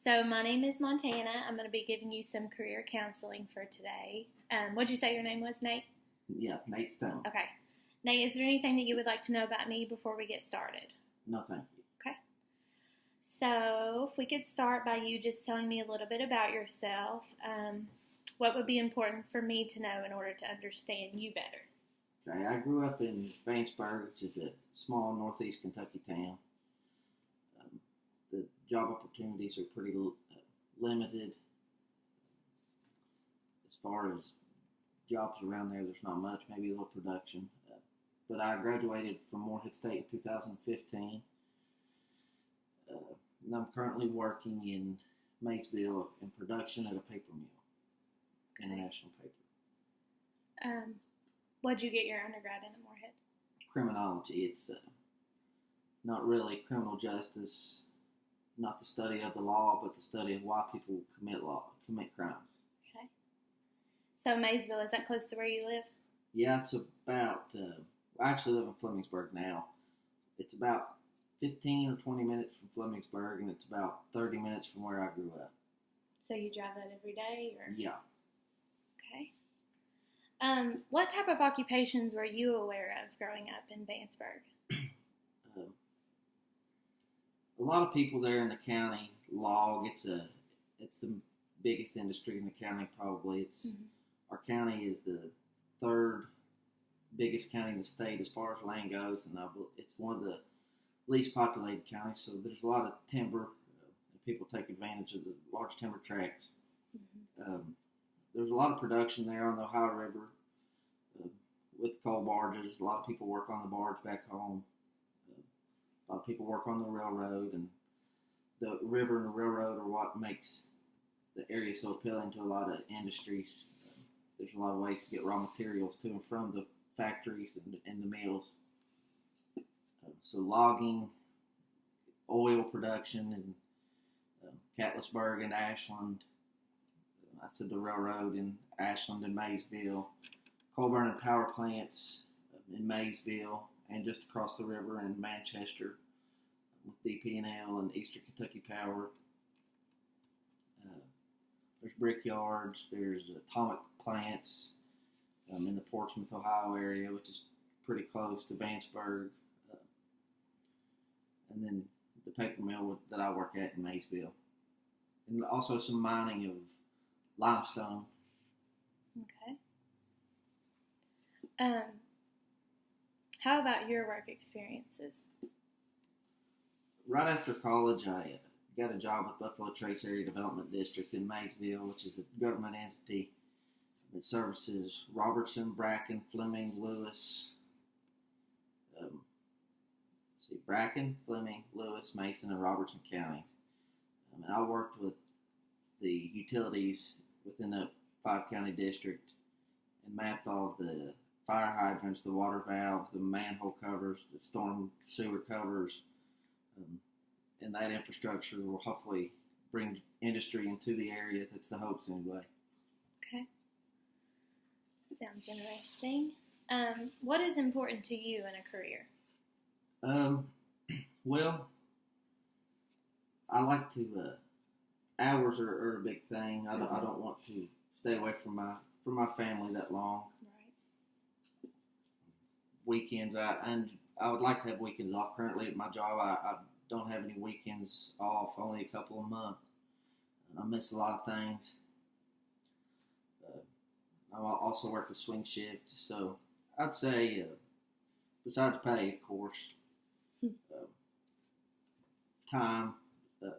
So, my name is Montana. I'm going to be giving you some career counseling for today. What'd you say your name was, Nate? Yeah, Nate Stone. Okay. Nate, is there anything that you would like to know about me before we get started? No, thank you. Okay. So, if we could start by you just telling me a little bit about yourself, what would be important for me to know in order to understand you better? Okay, I grew up in Vanceburg, which is a small northeast Kentucky town. The job opportunities are pretty limited. As far as jobs around there, there's not much, maybe a little production. But I graduated from Morehead State in 2015. And I'm currently working in Maysville in production at a paper mill, international paper. What'd you get your undergrad in at Morehead? Criminology. It's not really criminal justice, not the study of the law, but the study of why people commit crimes. Okay. So Maysville, is that close to where you live? Yeah, it's about, I actually live in Flemingsburg now. It's about 15 or 20 minutes from Flemingsburg, and it's about 30 minutes from where I grew up. So you drive that every day? Or? Yeah. Okay. What type of occupations were you aware of growing up in Vanceburg? A lot of people there in the county log. It's the biggest industry in the county probably. Our county is the third biggest county in the state as far as land goes, and it's one of the least populated counties. So there's a lot of timber. People take advantage of the large timber tracts. There's a lot of production there on the Ohio River with coal barges. A lot of people work on the barge back home. A lot of people work on the railroad, and the river and the railroad are what makes the area so appealing to a lot of industries. There's a lot of ways to get raw materials to and from the factories and the mills. So logging, oil production in Catlettsburg and Ashland. I said the railroad in Ashland and Maysville. Coal burning power plants in Maysville and just across the river in Manchester with DP&L and Eastern Kentucky Power. There's brickyards. There's atomic plants in the Portsmouth, Ohio area, which is pretty close to Vanceburg. And then the paper mill that I work at in Maysville. And also some mining of limestone. Okay. How about your work experiences? Right after college, I got a job with Buffalo Trace Area Development District in Maysville, which is a government entity that services Robertson, Bracken, Fleming, Lewis. Bracken, Fleming, Lewis, Mason, and Robertson counties. And I worked with the utilities within the 5-county district and mapped all the fire hydrants, the water valves, the manhole covers, the storm sewer covers, and that infrastructure will hopefully bring industry into the area. That's the hopes anyway. Okay. Sounds interesting. What is important to you in a career? Well, I like to, hours are a big thing. I don't want to stay away from my family that long. Right. Weekends, I would like to have weekends off. Currently at my job, I don't have any weekends off, only a couple a month. I miss a lot of things. I also work a swing shift, so I'd say, besides pay, of course, time, the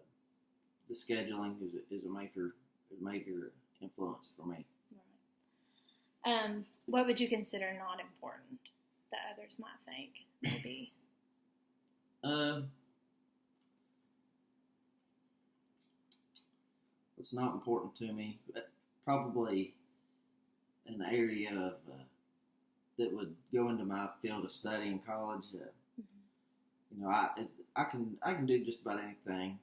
scheduling is a major influence for me. Right. What would you consider not important that others might think maybe? What's not important to me? Probably an area of that would go into my field of study in college. I can do just about anything.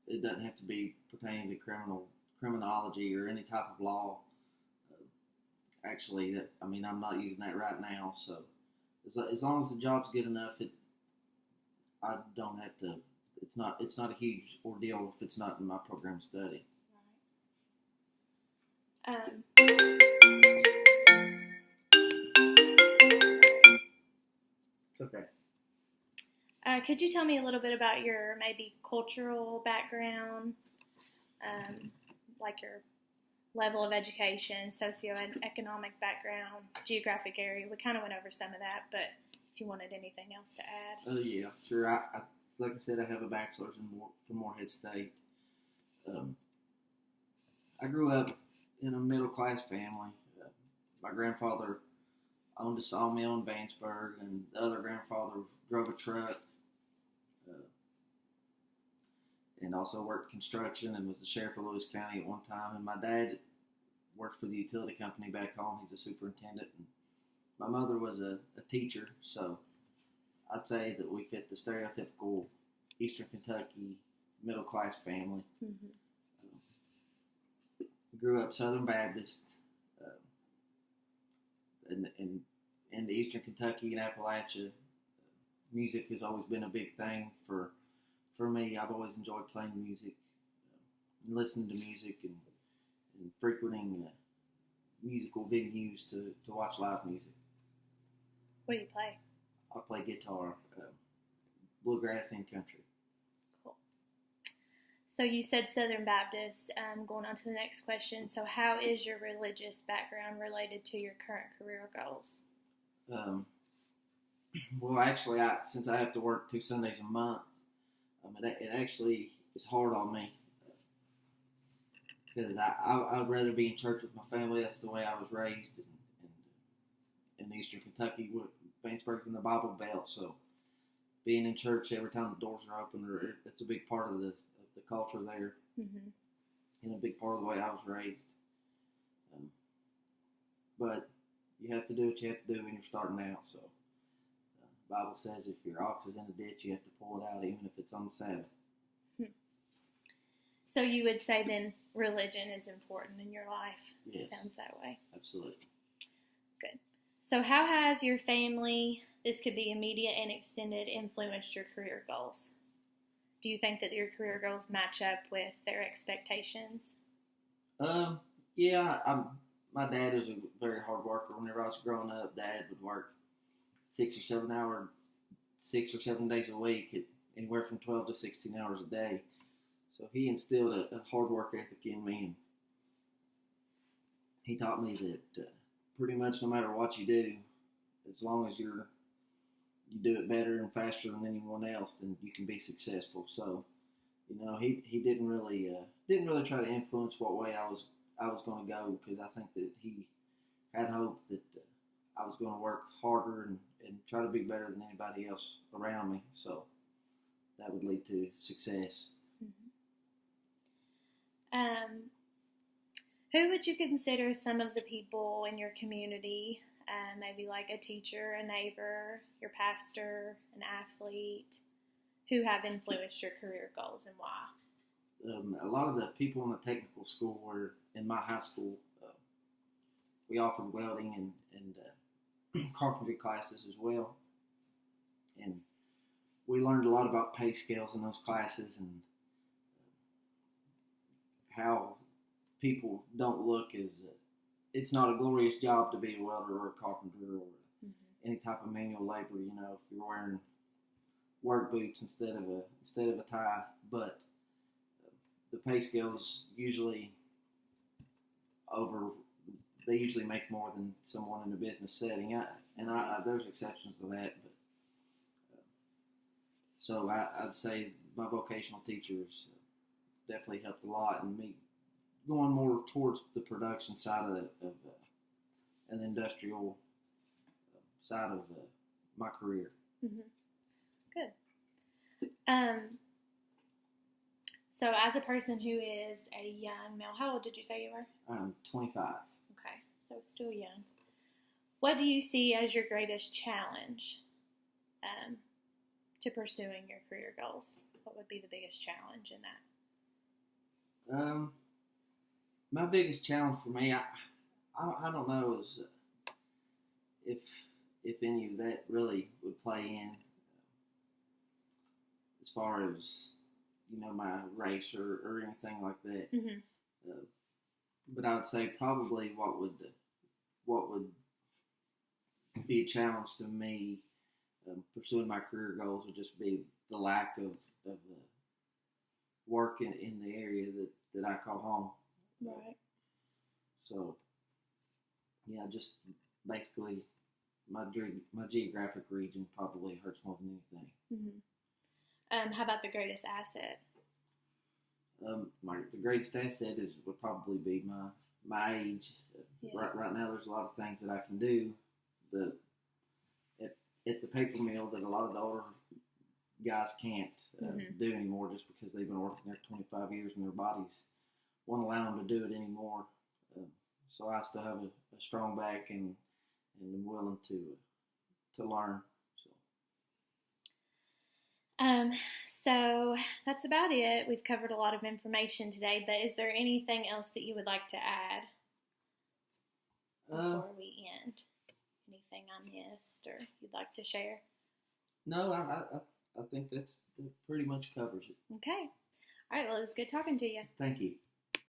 It doesn't have to be pertaining to criminology or any type of law. Actually, I'm not using that right now. So as long as the job's good enough, I don't have to it's not a huge ordeal if it's not in my program study. Um, It's okay. could you tell me a little bit about your maybe cultural background, like your level of education, socioeconomic background, geographic area? We kind of went over some of that, but if you wanted anything else to add. Oh yeah, sure. I like I said, I have a bachelor's from Morehead State. I grew up in a middle class family. My grandfather owned a sawmill in Vanceburg, and the other grandfather drove a truck, and also worked construction and was the sheriff of Lewis County at one time. And my dad worked for the utility company back home. He's a superintendent. And my mother was a teacher, so I'd say that we fit the stereotypical Eastern Kentucky middle class family. Mm-hmm. Grew up Southern Baptist, in the Eastern Kentucky and Appalachia. Music has always been a big thing for me. I've always enjoyed playing music, and listening to music, and frequenting musical venues to watch live music. What do you play? I play guitar, bluegrass and country. Cool. So you said Southern Baptist. Going on to the next question. So how is your religious background related to your current career goals? Well, actually, since I have to work 2 Sundays a month, it actually is hard on me, because I'd rather be in church with my family. That's the way I was raised in Eastern Kentucky. Vanceburg's in the Bible Belt, so being in church every time the doors are open, it's a big part of the culture there, mm-hmm. and a big part of the way I was raised. But you have to do what you have to do when you're starting out. So the Bible says if your ox is in the ditch, you have to pull it out, even if it's on the Sabbath. So you would say then religion is important in your life? Yes. It sounds that way. Absolutely. Good. So how has your family, this could be immediate and extended, influenced your career goals? Do you think that your career goals match up with their expectations? Yeah. My dad is a very hard worker. Whenever I was growing up, Dad would work 6 or 7 days a week, at anywhere from 12 to 16 hours a day. So he instilled a hard work ethic in me, and he taught me that pretty much no matter what you do, as long as you do it better and faster than anyone else, then you can be successful. So, he didn't really try to influence what way I was going to go, because I think that he had hope that I was going to work harder and try to be better than anybody else around me. So that would lead to success. Mm-hmm. Who would you consider some of the people in your community, maybe like a teacher, a neighbor, your pastor, an athlete, who have influenced your career goals, and why? A lot of the people in the technical school were in my high school. We offered welding and carpentry classes as well, and we learned a lot about pay scales in those classes, and how people don't look as it's not a glorious job to be a welder or a carpenter or any type of manual labor. If you're wearing work boots instead of a tie, but the pay scales usually they usually make more than someone in a business setting. There's exceptions to that, but so I'd say my vocational teachers definitely helped a lot in me going more towards the production side of an industrial side of my career. Mm-hmm. Good. So as a person who is a young male, how old did you say you were? I'm 25. Okay, so still young. What do you see as your greatest challenge to pursuing your career goals? What would be the biggest challenge in that? My biggest challenge for me, I don't know, is if any of that really would play in. As as far as my race or anything like that. But I would say probably what would be a challenge to me pursuing my career goals would just be the lack of work in the area that I call home. Right. So, yeah, just basically my geographic region probably hurts more than anything. How about the greatest asset? The greatest asset would probably be my age. Yeah. Right now, there's a lot of things that I can do at the paper mill that a lot of the older guys can't do anymore, just because they've been working there 25 years and their bodies won't allow them to do it anymore. So I still have a strong back and I'm willing to learn. So that's about it. We've covered a lot of information today, but is there anything else that you would like to add before we end? Anything I missed or you'd like to share? No, I think that pretty much covers it. Okay. All right. Well, it was good talking to you. Thank you.